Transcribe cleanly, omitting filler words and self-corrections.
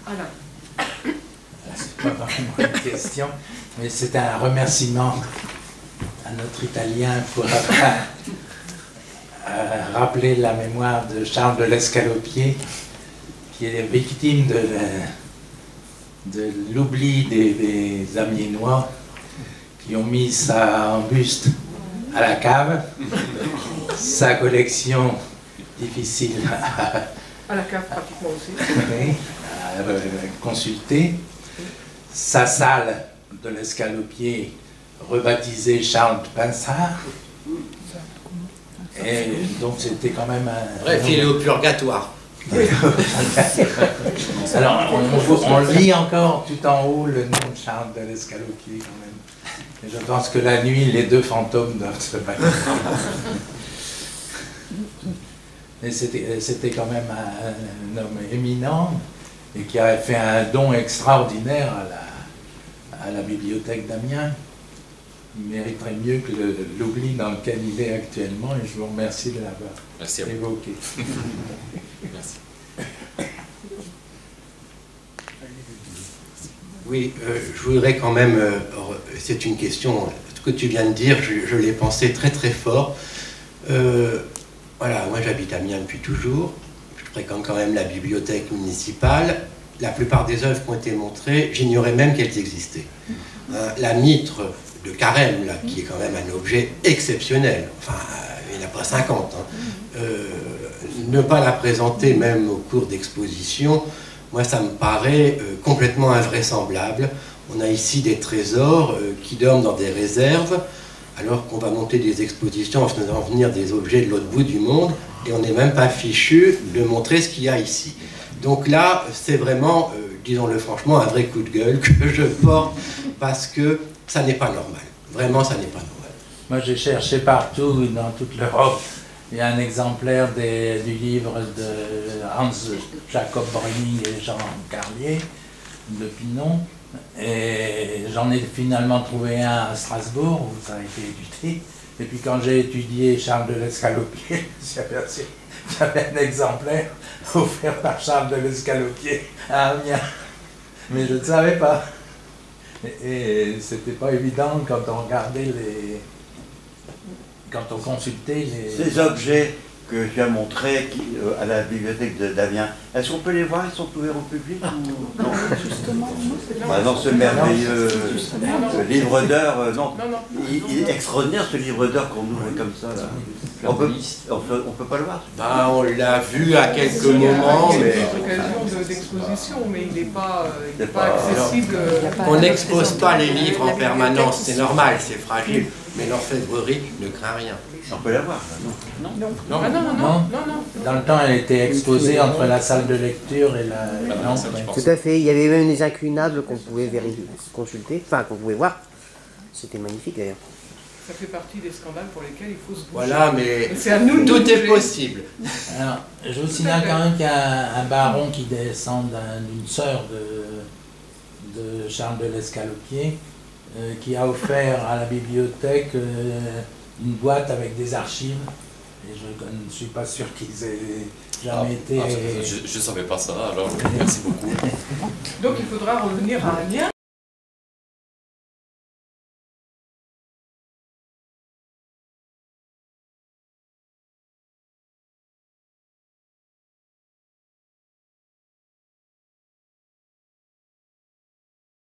Alain. C'est pas vraiment une question, mais c'est un remerciement à notre Italien pour avoir rappelé la mémoire de Charles de l'Escalopier, qui est victime de l'oubli des Amiénois qui ont mis ça en buste à la cave. Sa collection difficile À la cave pratiquement aussi. oui, à consulter. Sa salle de l'Escalopier rebaptisée Charles de Pinsard. Et donc c'était quand même un... Bref, il est au purgatoire. Alors on lit encore tout en haut le nom de Charles de l'Escalopier quand même. Et je pense que la nuit, les deux fantômes doivent se battre. Et c'était quand même un homme éminent et qui a fait un don extraordinaire à la bibliothèque d'Amiens. Il mériterait mieux que l'oubli dans lequel il est actuellement, et je vous remercie de l'avoir évoqué. Merci. Oui, je voudrais quand même, c'est une question, ce que tu viens de dire, je l'ai pensé très très fort. Voilà, moi j'habite Amiens depuis toujours, je fréquente quand même la bibliothèque municipale. La plupart des œuvres qui ont été montrées, j'ignorais même qu'elles existaient. La mitre de Carême, là, qui est quand même un objet exceptionnel, enfin, il n'y en a pas 50. Ne pas la présenter même au cours d'exposition, moi ça me paraît complètement invraisemblable. On a ici des trésors qui dorment dans des réserves, alors qu'on va monter des expositions en faisant venir des objets de l'autre bout du monde, et on n'est même pas fichu de montrer ce qu'il y a ici. Donc là, c'est vraiment, disons-le franchement, un vrai coup de gueule que je porte, parce que ça n'est pas normal. Vraiment, ça n'est pas normal. Moi, j'ai cherché partout, dans toute l'Europe. Il y a un exemplaire du livre de Hans Jacob Breuning et Jean Carlier, de Pinon. Et j'en ai finalement trouvé un à Strasbourg, où ça a été édité. Et puis quand j'ai étudié Charles de l'Escalopier, j'avais un exemplaire offert par Charles de l'Escalopier à Amiens. Mais je ne savais pas. Et c'était pas évident quand on regardait quand on consultait ces objets que je viens montrer à la bibliothèque d'Amiens. Est-ce qu'on peut les voir? Ils sont ouverts au public ou... Non. Justement, Dans ce merveilleux livre d'heures, non. Il est extraordinaire ce livre d'heures qu'on ouvre comme ça. Là. On peut pas le voir. Ben, on l'a vu à quelques moments, mais... C'est une occasion d'exposition, mais il n'est pas accessible. On n'expose pas les livres en permanence, c'est normal, c'est fragile. Mais l'orfèvrerie ne craint rien. On peut la voir, non? Non. Dans le temps, elle était exposée entre la salle de lecture et la... Tout à fait, il y avait même des inclinables qu'on pouvait consulter, enfin qu'on pouvait voir. C'était magnifique d'ailleurs. Ça fait partie des scandales pour lesquels il faut se bouger. Voilà, mais à nous tout est possible. Alors, je vous signale quand même qu'il y a un baron qui descend d'une sœur de Charles de l'Escalopier, qui a offert à la bibliothèque une boîte avec des archives. Et je ne suis pas sûr qu'ils aient jamais été... Je ne savais pas ça, alors merci beaucoup. Donc il faudra revenir à Amiens.